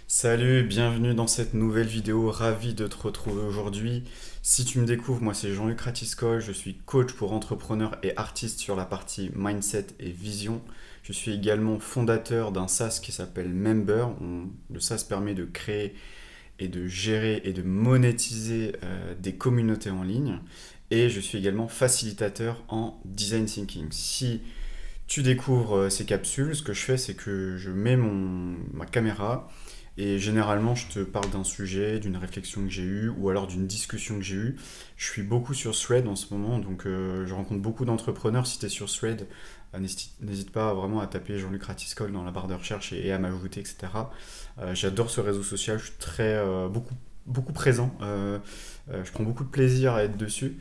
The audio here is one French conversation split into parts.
Salut, bienvenue dans cette nouvelle vidéo, ravi de te retrouver aujourd'hui. Si tu me découvres, moi c'est Jean-Luc Ratiscol, je suis coach pour entrepreneurs et artistes sur la partie mindset et vision. Je suis également fondateur d'un SaaS qui s'appelle Member. Le SaaS permet de créer et de gérer et de monétiser des communautés en ligne. Et je suis également facilitateur en design thinking. Si tu découvres ces capsules, ce que je fais c'est que je mets ma caméra et généralement, je te parle d'un sujet, d'une réflexion que j'ai eue, ou alors d'une discussion que j'ai eue. Je suis beaucoup sur Thread en ce moment, donc je rencontre beaucoup d'entrepreneurs. Si tu es sur Thread, n'hésite pas vraiment à taper Jean-Luc Ratiscol dans la barre de recherche et à m'ajouter, etc. J'adore ce réseau social, je suis beaucoup présent. Je prends beaucoup de plaisir à être dessus.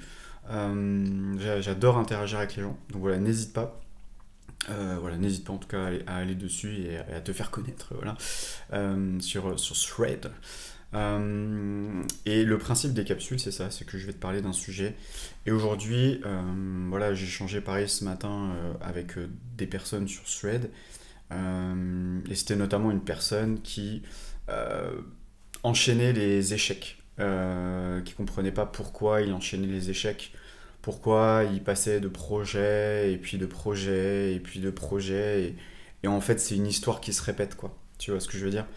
J'adore interagir avec les gens, donc voilà, n'hésite pas. Voilà, n'hésite pas en tout cas à aller dessus et à te faire connaître voilà, sur Thread. Et le principe des capsules, c'est ça, c'est que je vais te parler d'un sujet. Et aujourd'hui, voilà, j'ai échangé pareil ce matin avec des personnes sur Thread. Et c'était notamment une personne qui enchaînait les échecs, qui comprenait pas pourquoi il enchaînait les échecs, pourquoi il passait de projet et puis de projet et puis de projet et en fait c'est une histoire qui se répète quoi. Tu vois ce que je veux dire?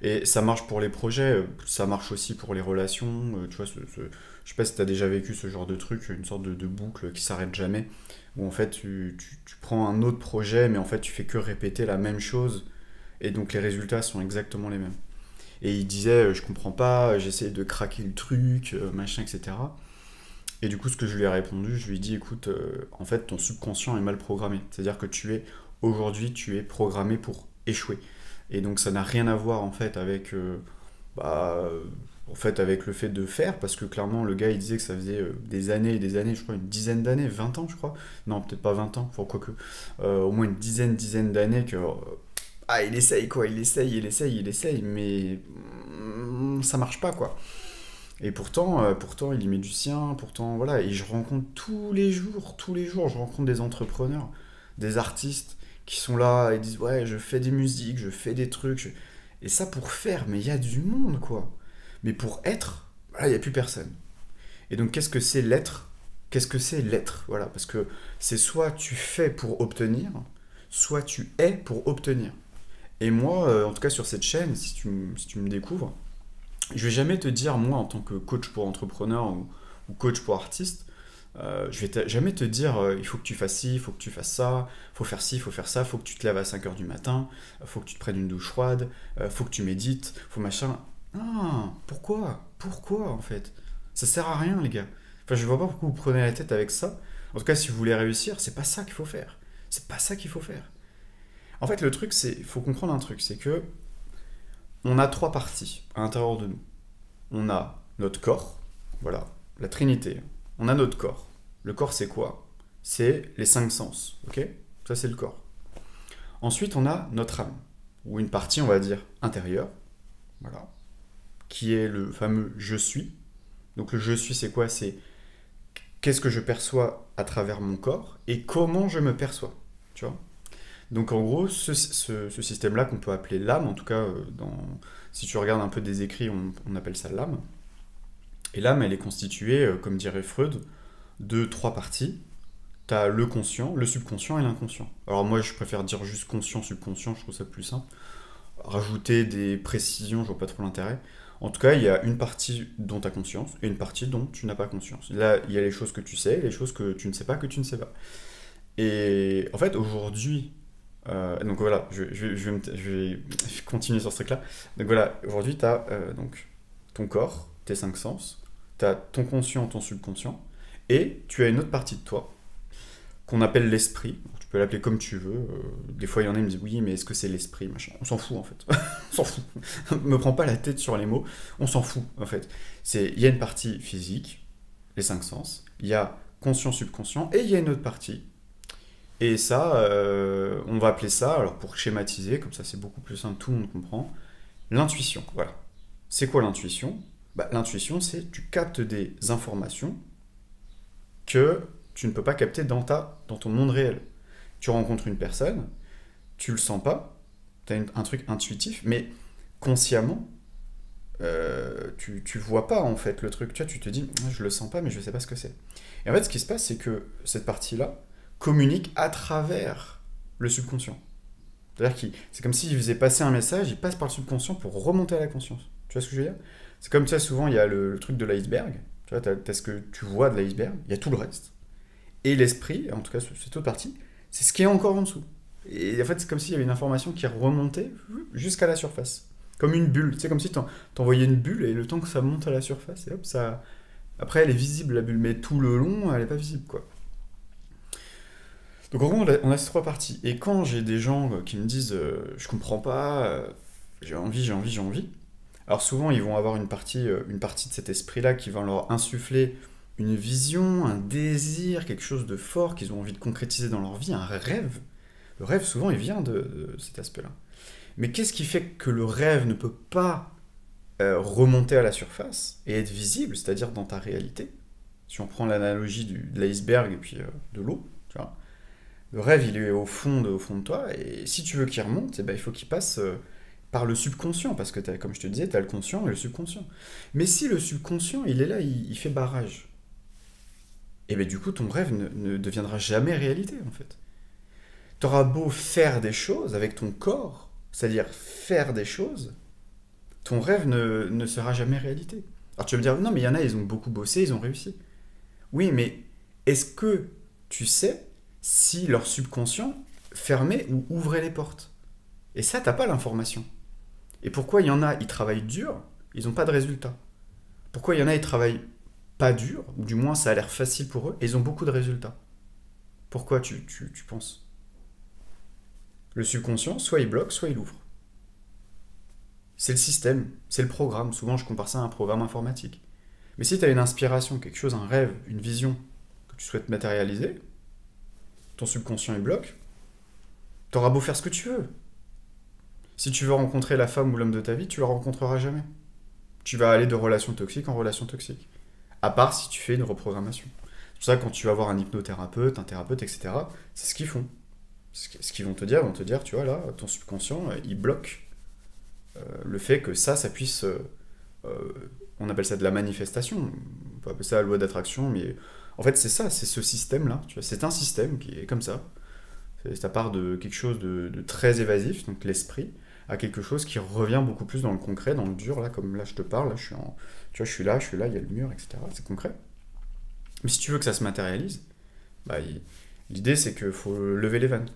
Et ça marche pour les projets, ça marche aussi pour les relations. Tu vois, je sais pas si tu as déjà vécu ce genre de truc, une sorte de boucle qui s'arrête jamais, où en fait tu prends un autre projet, mais en fait tu fais que répéter la même chose, et donc les résultats sont exactement les mêmes. Et il disait, je comprends pas, j'essaie de craquer le truc, machin, etc. Et du coup, ce que je lui ai répondu, je lui ai dit, écoute, en fait, ton subconscient est mal programmé. C'est-à-dire que aujourd'hui, tu es programmé pour échouer. Et donc, ça n'a rien à voir, en fait, bah, euh, avec le fait de faire, parce que clairement, le gars, il disait que ça faisait des années et des années, je crois, une dizaine d'années, 20 ans, je crois. Non, peut-être pas 20 ans, enfin, quoique. Au moins une dizaine d'années que. Ah, il essaye, quoi, il essaye, mais ça marche pas, quoi. Et pourtant, il y met du sien, pourtant, voilà. Et je rencontre tous les jours, je rencontre des entrepreneurs, des artistes qui sont là et disent, ouais, je fais des musiques, je fais des trucs. Et ça pour faire, mais il y a du monde, quoi. Mais pour être, voilà, il n'y a plus personne. Et donc, qu'est-ce que c'est l'être? Qu'est-ce que c'est l'être? Voilà, parce que c'est soit tu fais pour obtenir, soit tu es pour obtenir. Et moi, en tout cas sur cette chaîne, si tu me découvres, je vais jamais te dire, moi, en tant que coach pour entrepreneur ou coach pour artiste, jamais te dire, il faut que tu fasses ci, il faut que tu fasses ça, il faut faire ci, il faut faire ça, il faut que tu te lèves à 5 heures du matin, il faut que tu te prennes une douche froide, il faut que tu médites, faut machin. Non, pourquoi en fait? Ça sert à rien, les gars. Enfin, je vois pas pourquoi vous prenez la tête avec ça. En tout cas, si vous voulez réussir, c'est pas ça qu'il faut faire. C'est pas ça qu'il faut faire. En fait, le truc, il faut comprendre un truc, c'est que on a trois parties à l'intérieur de nous. On a notre corps, voilà, la Trinité. On a notre corps. Le corps, c'est quoi? C'est les cinq sens, ok? Ça, c'est le corps. Ensuite, on a notre âme, ou une partie, on va dire, intérieure, voilà, qui est le fameux je suis. Donc, le je suis, c'est quoi? C'est qu'est-ce que je perçois à travers mon corps et comment je me perçois, tu vois? Donc, en gros, ce système-là qu'on peut appeler l'âme, en tout cas, si tu regardes un peu des écrits, on appelle ça l'âme. Et l'âme, elle est constituée, comme dirait Freud, de trois parties. Tu as le conscient, le subconscient et l'inconscient. Alors moi, je préfère dire juste conscient, subconscient, je trouve ça plus simple. Rajouter des précisions, je vois pas trop l'intérêt. En tout cas, il y a une partie dont tu as conscience et une partie dont tu n'as pas conscience. Là, il y a les choses que tu sais, les choses que tu ne sais pas, que tu ne sais pas. Et en fait, aujourd'hui, donc voilà, je vais continuer sur ce truc-là. Donc voilà, aujourd'hui, tu as donc, ton corps, tes cinq sens, tu as ton conscient, ton subconscient, et tu as une autre partie de toi qu'on appelle l'esprit. Tu peux l'appeler comme tu veux. Des fois, il y en a qui me disent oui, mais est-ce que c'est l'esprit machin. On s'en fout en fait. On s'en fout. Me prends pas la tête sur les mots. On s'en fout en fait. Il y a une partie physique, les cinq sens. Il y a conscient, subconscient, et il y a une autre partie. Et ça, on va appeler ça, alors pour schématiser, comme ça c'est beaucoup plus simple, tout le monde comprend, l'intuition. Voilà. C'est quoi l'intuition? Bah, l'intuition, c'est tu captes des informations que tu ne peux pas capter dans ton monde réel. Tu rencontres une personne, tu le sens pas, tu as un truc intuitif, mais consciemment, tu vois pas en fait le truc. Tu vois, tu te dis, je le sens pas, mais je sais pas ce que c'est. Et en fait, ce qui se passe, c'est que cette partie-là communique à travers le subconscient. C'est-à-dire que c'est comme s'il faisait passer un message, il passe par le subconscient pour remonter à la conscience. Tu vois ce que je veux dire? C'est comme ça, souvent, il y a le truc de l'iceberg. Tu vois, t'as ce que tu vois de l'iceberg, il y a tout le reste. Et l'esprit, en tout cas cette autre partie, c'est ce qui est encore en dessous. Et en fait, c'est comme s'il y avait une information qui remontait jusqu'à la surface. Comme une bulle. C'est comme si t'envoyais une bulle et le temps que ça monte à la surface, et hop, ça. Après, elle est visible, la bulle, mais tout le long, elle est pas visible, quoi. Donc en gros, on a ces trois parties. Et quand j'ai des gens qui me disent je comprends pas, j'ai envie, j'ai envie, j'ai envie, alors souvent ils vont avoir une partie de cet esprit-là qui va leur insuffler une vision, un désir, quelque chose de fort qu'ils ont envie de concrétiser dans leur vie, un rêve. Le rêve, souvent, il vient de cet aspect-là. Mais qu'est-ce qui fait que le rêve ne peut pas remonter à la surface et être visible, c'est-à-dire dans ta réalité? Si on prend l'analogie de l'iceberg et puis de l'eau, tu vois, le rêve, il est au fond de toi, et si tu veux qu'il remonte, eh ben, il faut qu'il passe par le subconscient, parce que comme je te disais, tu as le conscient et le subconscient. Mais si le subconscient, il est là, il fait barrage, et bien du coup, ton rêve ne deviendra jamais réalité, en fait. Tu auras beau faire des choses avec ton corps, c'est-à-dire faire des choses, ton rêve ne sera jamais réalité. Alors tu vas me dire, non, mais il y en a, ils ont beaucoup bossé, ils ont réussi. Oui, mais est-ce que tu sais si leur subconscient fermait ou ouvrait les portes? Et ça, t'as pas l'information. Et pourquoi il y en a, ils travaillent dur, ils n'ont pas de résultats? Pourquoi il y en a, ils travaillent pas dur, ou du moins ça a l'air facile pour eux, et ils ont beaucoup de résultats? Pourquoi tu penses? Le subconscient, soit il bloque, soit il ouvre. C'est le système, c'est le programme. Souvent, je compare ça à un programme informatique. Mais si tu as une inspiration, quelque chose, un rêve, une vision que tu souhaites matérialiser, ton subconscient il bloque, t'auras beau faire ce que tu veux. Si tu veux rencontrer la femme ou l'homme de ta vie, tu la rencontreras jamais. Tu vas aller de relation toxique en relation toxique. À part si tu fais une reprogrammation. C'est pour ça que quand tu vas voir un hypnothérapeute, un thérapeute, etc., c'est ce qu'ils font. Ce qu'ils vont te dire, tu vois, là, ton subconscient, il bloque le fait que ça puisse... on appelle ça de la manifestation. On peut appeler ça la loi d'attraction, mais en fait, c'est ça, c'est ce système-là. Tu vois, c'est un système qui est comme ça. Ça part de quelque chose de très évasif, donc l'esprit, à quelque chose qui revient beaucoup plus dans le concret, dans le dur, là, comme là je te parle, là, tu vois, je suis là, il y a le mur, etc. C'est concret. Mais si tu veux que ça se matérialise, bah, l'idée c'est qu'il faut lever les vannes.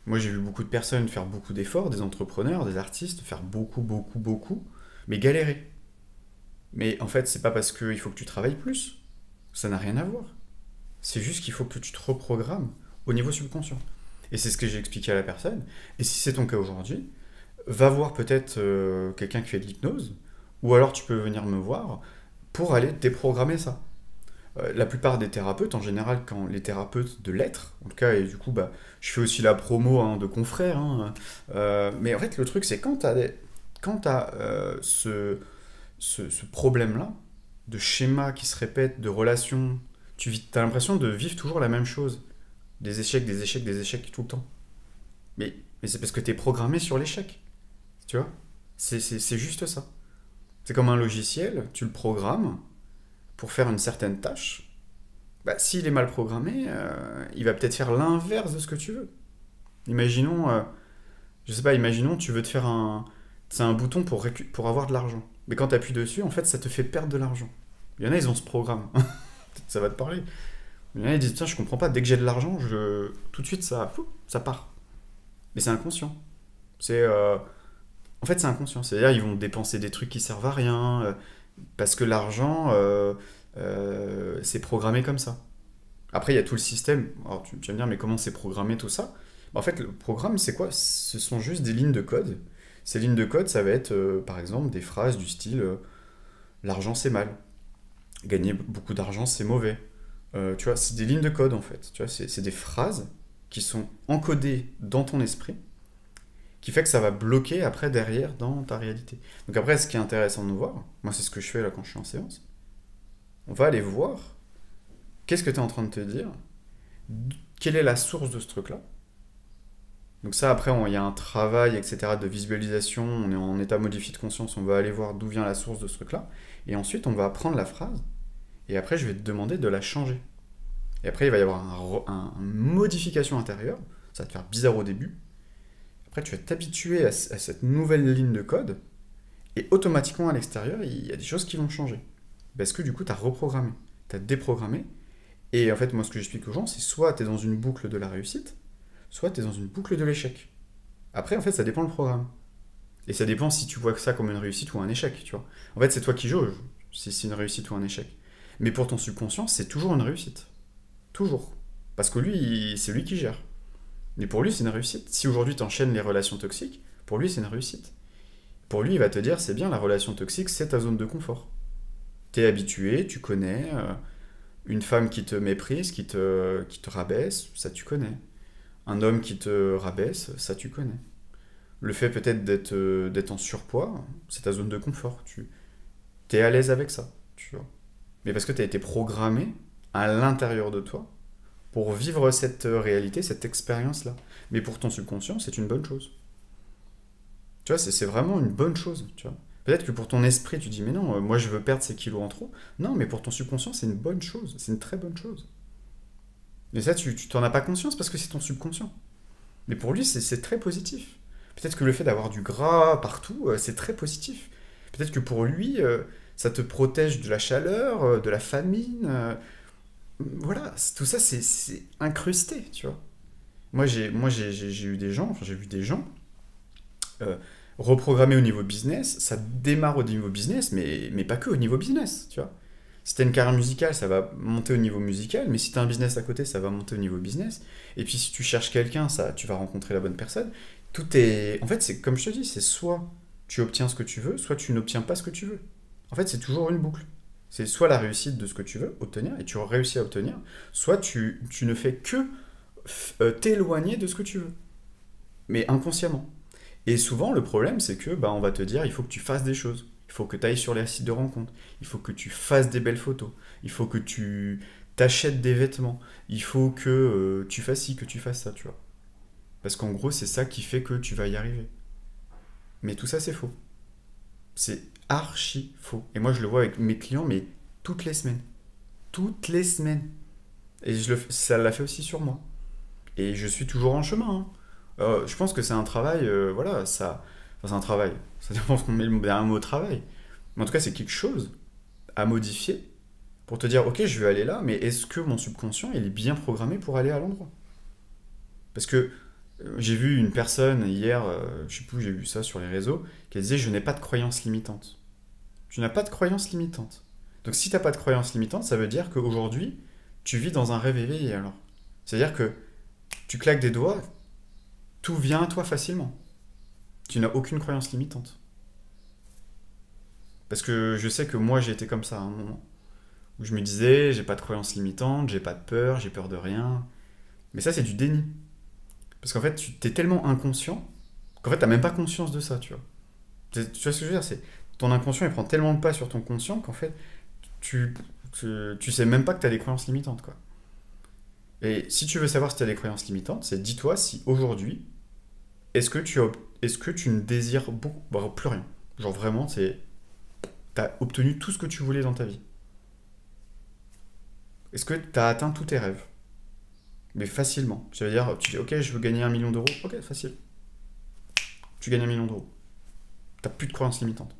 Moi j'ai vu beaucoup de personnes faire beaucoup d'efforts, des entrepreneurs, des artistes, faire beaucoup, beaucoup, beaucoup, mais galérer. Mais en fait, c'est pas parce qu'il faut que tu travailles plus. Ça n'a rien à voir. C'est juste qu'il faut que tu te reprogrammes au niveau subconscient. Et c'est ce que j'ai expliqué à la personne. Et si c'est ton cas aujourd'hui, va voir peut-être quelqu'un qui fait de l'hypnose, ou alors tu peux venir me voir pour aller déprogrammer ça. La plupart des thérapeutes, en général, quand les thérapeutes de l'être, en tout cas, et du coup, bah, je fais aussi la promo hein, de confrères, hein, mais en fait, le truc, c'est quand t'as ce problème-là, de schéma qui se répète, de relations, as l'impression de vivre toujours la même chose. Des échecs, des échecs, des échecs tout le temps. Mais c'est parce que tu es programmé sur l'échec. Tu vois? C'est juste ça. C'est comme un logiciel, tu le programmes pour faire une certaine tâche. Bah, s'il est mal programmé, il va peut-être faire l'inverse de ce que tu veux. Imaginons, je sais pas, imaginons tu veux te faire un... C'est un bouton pour avoir de l'argent. Mais quand tu appuies dessus, en fait, ça te fait perdre de l'argent. Il y en a, ils ont ce programme. Ça va te parler. Il y en a, ils disent, tiens, je comprends pas, dès que j'ai de l'argent, tout de suite, ça part. Mais c'est inconscient. C'est... En fait, c'est inconscient. C'est-à-dire, ils vont dépenser des trucs qui servent à rien, parce que l'argent, c'est programmé comme ça. Après, il y a tout le système. Alors, tu vas me dire, mais comment c'est programmé tout ça? Bah, en fait, le programme, c'est quoi? Ce sont juste des lignes de code. Ces lignes de code, ça va être, par exemple, des phrases du style l'argent, c'est mal. Gagner beaucoup d'argent, c'est mauvais. Tu vois, c'est des lignes de code, en fait. Tu vois, c'est des phrases qui sont encodées dans ton esprit, qui fait que ça va bloquer après derrière dans ta réalité. Donc après, ce qui est intéressant de nous voir, moi c'est ce que je fais là quand je suis en séance, on va aller voir qu'est-ce que tu es en train de te dire, quelle est la source de ce truc-là, Donc ça, après, il y a un travail, etc., de visualisation, on est en état modifié de conscience, on va aller voir d'où vient la source de ce truc-là, et ensuite on va prendre la phrase, et après je vais te demander de la changer. Et après il va y avoir une modification intérieure, ça va te faire bizarre au début, après tu vas t'habituer à cette nouvelle ligne de code, et automatiquement à l'extérieur, il y a des choses qui vont changer. Parce que du coup, tu as reprogrammé, tu as déprogrammé, et en fait, moi ce que j'explique aux gens, c'est soit tu es dans une boucle de la réussite, soit tu es dans une boucle de l'échec. Après, en fait, ça dépend le programme. Et ça dépend si tu vois que ça comme une réussite ou un échec, tu vois. En fait, c'est toi qui jauges si c'est une réussite ou un échec. Mais pour ton subconscient, c'est toujours une réussite. Toujours. Parce que lui, c'est lui qui gère. Mais pour lui, c'est une réussite. Si aujourd'hui tu enchaînes les relations toxiques, pour lui, c'est une réussite. Pour lui, il va te dire, c'est bien, la relation toxique, c'est ta zone de confort. T'es habitué, tu connais. Une femme qui te méprise, qui te rabaisse, ça tu connais. Un homme qui te rabaisse, ça tu connais. Le fait peut-être d'être en surpoids, c'est ta zone de confort. Tu es à l'aise avec ça, tu vois. Mais parce que tu as été programmé à l'intérieur de toi pour vivre cette réalité, cette expérience-là. Mais pour ton subconscient, c'est une bonne chose. Tu vois, c'est vraiment une bonne chose, tu vois. Peut-être que pour ton esprit, tu dis, mais non, moi je veux perdre ces kilos en trop. Non, mais pour ton subconscient, c'est une bonne chose. C'est une très bonne chose. Mais ça, tu t'en as pas conscience parce que c'est ton subconscient. Mais pour lui, c'est très positif. Peut-être que le fait d'avoir du gras partout, c'est très positif. Peut-être que pour lui, ça te protège de la chaleur, de la famine. Voilà, tout ça, c'est incrusté, tu vois. J'ai eu des gens, enfin j'ai vu des gens euh, reprogrammer au niveau business. Ça démarre au niveau business, mais pas que au niveau business, tu vois. Si t'as une carrière musicale, ça va monter au niveau musical, mais si t'as un business à côté, ça va monter au niveau business. Et puis si tu cherches quelqu'un, ça, tu vas rencontrer la bonne personne. Tout est... En fait, c'est comme je te dis, c'est soit tu obtiens ce que tu veux, soit tu n'obtiens pas ce que tu veux. En fait, c'est toujours une boucle. C'est soit la réussite de ce que tu veux obtenir, et tu réussis à obtenir, soit tu ne fais que t'éloigner de ce que tu veux, mais inconsciemment. Et souvent, le problème, c'est que bah, on va te dire, il faut que tu fasses des choses. Il faut que tu ailles sur les sites de rencontres. Il faut que tu fasses des belles photos. Il faut que tu t'achètes des vêtements. Il faut que tu fasses ci, que tu fasses ça, tu vois. Parce qu'en gros, c'est ça qui fait que tu vas y arriver. Mais tout ça, c'est faux. C'est archi faux. Et moi, je le vois avec mes clients, mais toutes les semaines. Toutes les semaines. Et ça l'a fait aussi sur moi. Et je suis toujours en chemin, hein. Je pense que c'est un travail, voilà, ça. Enfin, c'est un travail. Ça dépend ce qu'on met derrière un mot travail. Mais en tout cas, c'est quelque chose à modifier pour te dire, ok, je vais aller là, mais est-ce que mon subconscient, il est bien programmé pour aller à l'endroit? Parce que j'ai vu une personne hier, je sais plus où j'ai vu ça sur les réseaux, qui disait, je n'ai pas de croyance limitante. Tu n'as pas de croyance limitante. Donc si tu n'as pas de croyance limitante, ça veut dire qu'aujourd'hui, tu vis dans un rêve éveillé alors. C'est-à-dire que tu claques des doigts, tout vient à toi facilement. Tu n'as aucune croyance limitante. Parce que je sais que moi j'ai été comme ça à un moment. Où je me disais, j'ai pas de croyance limitante, j'ai pas de peur, j'ai peur de rien. Mais ça c'est du déni. Parce qu'en fait, tu t'es tellement inconscient qu'en fait t'as même pas conscience de ça, tu vois. Tu vois ce que je veux dire? C'est ton inconscient il prend tellement le pas sur ton conscient qu'en fait tu, tu sais même pas que t'as des croyances limitantes, quoi. Et si tu veux savoir si t'as des croyances limitantes, c'est dis-toi si aujourd'hui, est-ce que tu ne désires plus rien. Genre vraiment, t'as obtenu tout ce que tu voulais dans ta vie. Est-ce que t'as atteint tous tes rêves? Mais facilement. Ça veut dire, tu dis, ok, je veux gagner 1 million d'euros. Ok, facile. Tu gagnes 1 million d'euros. T'as plus de croyances limitantes.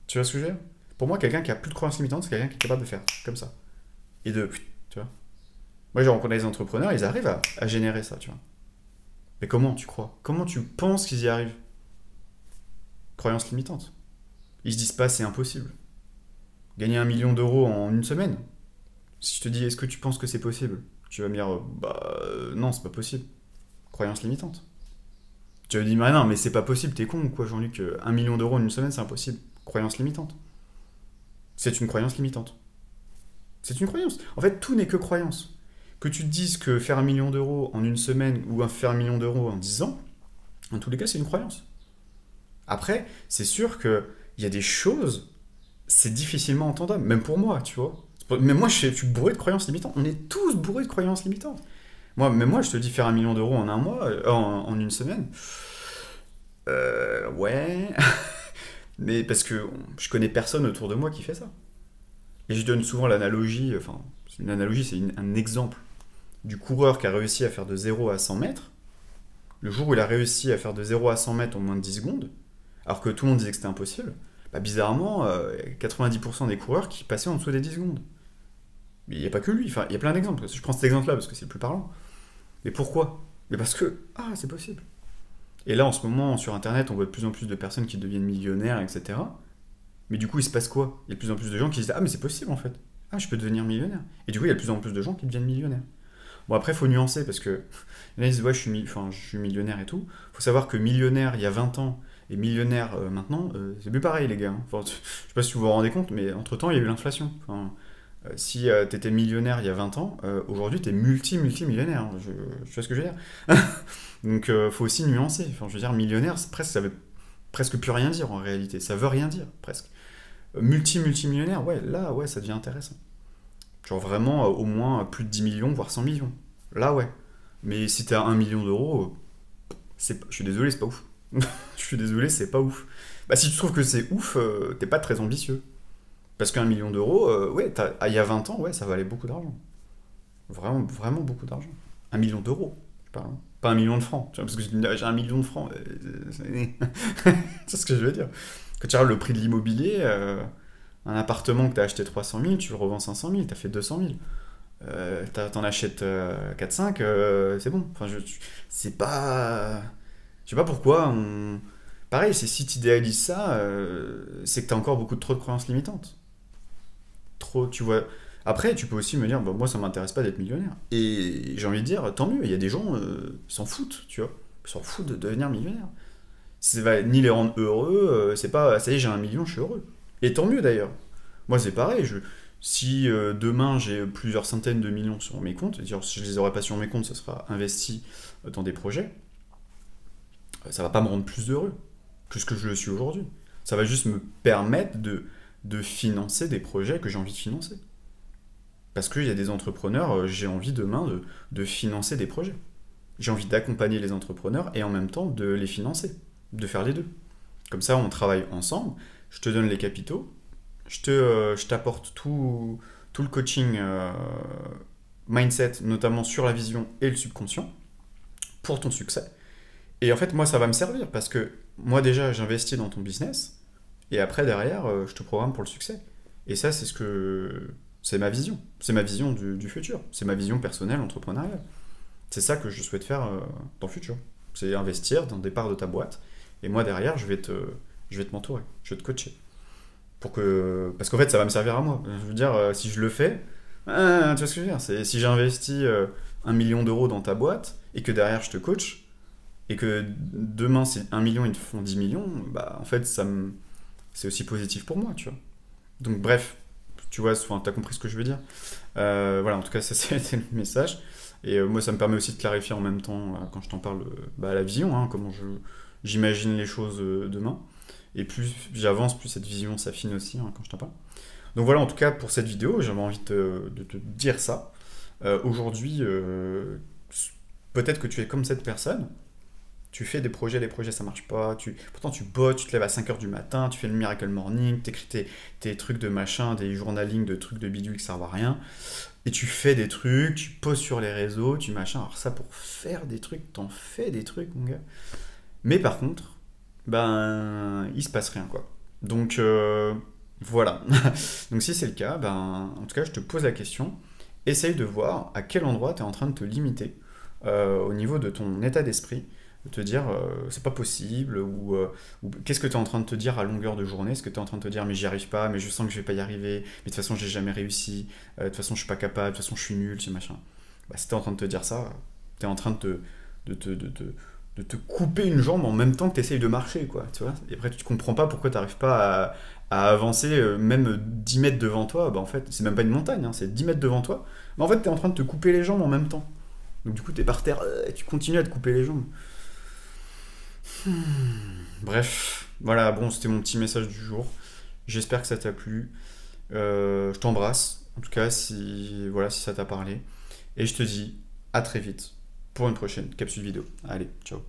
Tu vois ce que je veux dire? Pour moi, quelqu'un qui a plus de croyances limitantes, c'est quelqu'un qui est capable de faire comme ça. Et de, tu vois. Moi, j'ai rencontré des entrepreneurs, ils arrivent à générer ça, tu vois. Mais comment tu crois? Comment tu penses qu'ils y arrivent? Croyances limitantes. Ils se disent pas, c'est impossible. Gagner 1 million d'euros en une semaine. Si je te dis, est-ce que tu penses que c'est possible? Tu vas me dire, non, c'est pas possible. Croyance limitante. Tu vas me dire, bah non, mais c'est pas possible, t'es con ou quoi, Jean-Luc? 1 million d'euros en une semaine, c'est impossible. Croyance limitante. C'est une croyance limitante. C'est une croyance. En fait, tout n'est que croyance. Que tu te dises que faire 1 million d'euros en une semaine ou faire 1 million d'euros en 10 ans, en tous les cas, c'est une croyance. Après, c'est sûr qu'il y a des choses, c'est difficilement entendable, même pour moi, tu vois. Même moi, je suis bourré de croyances limitantes. On est tous bourrés de croyances limitantes. Moi, je te dis faire 1 million d'euros en un mois, en une semaine. Ouais. Mais parce que je connais personne autour de moi qui fait ça. Et je donne souvent l'analogie, enfin, c'est une analogie, c'est un exemple du coureur qui a réussi à faire de 0 à 100 mètres. Le jour où il a réussi à faire de 0 à 100 mètres en moins de 10 secondes, alors que tout le monde disait que c'était impossible, bah bizarrement, 90% des coureurs qui passaient en dessous des 10 secondes. Mais il n'y a pas que lui, enfin, il y a plein d'exemples. Je prends cet exemple-là parce que c'est le plus parlant. Mais pourquoi? Mais parce que, c'est possible. Et là, en ce moment, sur Internet, on voit de plus en plus de personnes qui deviennent millionnaires, etc. Mais du coup, il se passe quoi? Il y a de plus en plus de gens qui se disent: ah, mais c'est possible en fait. Ah, je peux devenir millionnaire. Et du coup, il y a de plus en plus de gens qui deviennent millionnaires. Bon, après, il faut nuancer parce que il y en a qui disent: ouais, je suis millionnaire et tout. Il faut savoir que millionnaire il y a 20 ans et millionnaire maintenant, c'est plus pareil, les gars. Enfin, je sais pas si vous vous rendez compte, mais entre temps, il y a eu l'inflation. Enfin, si t'étais millionnaire il y a 20 ans, aujourd'hui, t'es multi-millionnaire. Tu vois ce que je veux dire? Donc, faut aussi nuancer. Enfin, je veux dire, millionnaire, ça veut presque plus rien dire en réalité. Ça veut rien dire, presque. Multimillionnaire, ouais, là, ouais, ça devient intéressant. Genre vraiment au moins plus de 10 millions, voire 100 millions. Là, ouais. Mais si t'es à 1 million d'euros, je suis désolé, c'est pas ouf. Je suis désolé, c'est pas ouf. Bah, si tu trouves que c'est ouf, t'es pas très ambitieux. Parce qu'1 million d'euros, ouais, il y a 20 ans, ouais, ça valait beaucoup d'argent. Vraiment, vraiment beaucoup d'argent. 1 million d'euros, je parle. Pas 1 million de francs. Tu vois, parce que j'ai 1 million de francs. C'est ce que je veux dire. Quand tu regardes le prix de l'immobilier, un appartement que tu as acheté 300 000, tu le revends 500 000, tu as fait 200 000. T'en achètes 4-5, c'est bon. Enfin, c'est pas. Je sais pas pourquoi. Pareil, si tu idéalises ça, c'est que tu as encore trop de croyances limitantes. Trop, tu vois. Après, tu peux aussi me dire: bah, moi, ça m'intéresse pas d'être millionnaire. Et j'ai envie de dire: tant mieux, il y a des gens, ils s'en foutent, tu vois. Ils s'en foutent de devenir millionnaire. Ça va ni les rendre heureux, c'est pas ça y est, j'ai 1 million, je suis heureux. Et tant mieux d'ailleurs. Moi, c'est pareil. Si demain j'ai plusieurs centaines de millions sur mes comptes, c'est-à-dire si je les aurais pas sur mes comptes, ça sera investi dans des projets, ça va pas me rendre plus heureux, plus que je le suis aujourd'hui. Ça va juste me permettre de financer des projets que j'ai envie de financer. Parce qu'il y a des entrepreneurs, j'ai envie demain de financer des projets. J'ai envie d'accompagner les entrepreneurs et en même temps de les financer, de faire les deux. Comme ça, on travaille ensemble, je te donne les capitaux, je t'apporte tout le coaching mindset, notamment sur la vision et le subconscient, pour ton succès. Et en fait, moi, ça va me servir parce que moi, déjà, j'investis dans ton business et après, derrière, je te programme pour le succès. Et ça, c'est ma vision. C'est ma vision du futur. C'est ma vision personnelle, entrepreneuriale. C'est ça que je souhaite faire dans le futur. C'est investir dans des parts de ta boîte. Et moi, derrière, je vais te mentorer. Je vais te coacher. Parce qu'en fait, ça va me servir à moi. Je veux dire, si je le fais, tu vois ce que je veux dire? Si j'investis 1 million d'euros dans ta boîte et que derrière, je te coach, et que demain, c'est 1 million, ils te font 10 millions, bah, en fait, c'est aussi positif pour moi, tu vois. Donc, bref, tu vois, t'as compris ce que je veux dire. Voilà, en tout cas, ça, c'était le message. Et moi, ça me permet aussi de clarifier en même temps, quand je t'en parle, la vision, hein, comment j'imagine les choses demain. Et plus j'avance, plus cette vision s'affine aussi, hein, quand je t'en parle. Donc voilà, en tout cas, pour cette vidéo, j'avais envie de te dire ça. Aujourd'hui, peut-être que tu es comme cette personne. Tu fais des projets, les projets ça marche pas. Pourtant, tu bosses, tu te lèves à 5 heures du matin, tu fais le Miracle Morning, t'écris tes trucs de machin, des journaling de trucs de bidule qui servent à rien. Et tu fais des trucs, tu poses sur les réseaux, tu machin. Alors ça, pour faire des trucs, t'en fais des trucs, mon gars. Mais par contre, il se passe rien, quoi. Donc, voilà. Donc si c'est le cas, en tout cas, je te pose la question. Essaye de voir à quel endroit tu es en train de te limiter au niveau de ton état d'esprit, de te dire c'est pas possible, ou qu'est-ce que tu es en train de te dire à longueur de journée. Est-ce que tu es en train de te dire: mais j'y arrive pas, mais je sens que je vais pas y arriver, mais de toute façon j'ai jamais réussi, de toute façon je suis pas capable, de toute façon je suis nul, c'est machin. Si tu es en train de te dire ça, tu es en train de te couper une jambe en même temps que tu essayes de marcher, quoi, tu vois. Et après tu comprends pas pourquoi tu n'arrives pas à avancer, même 10 mètres devant toi. En fait, c'est même pas une montagne, hein, c'est 10 mètres devant toi. Mais en fait, tu es en train de te couper les jambes en même temps. Donc du coup, tu es par terre et tu continues à te couper les jambes. Bref, voilà, bon, c'était mon petit message du jour. J'espère que ça t'a plu. Je t'embrasse, en tout cas, si ça t'a parlé. Et je te dis à très vite pour une prochaine capsule vidéo. Allez, ciao.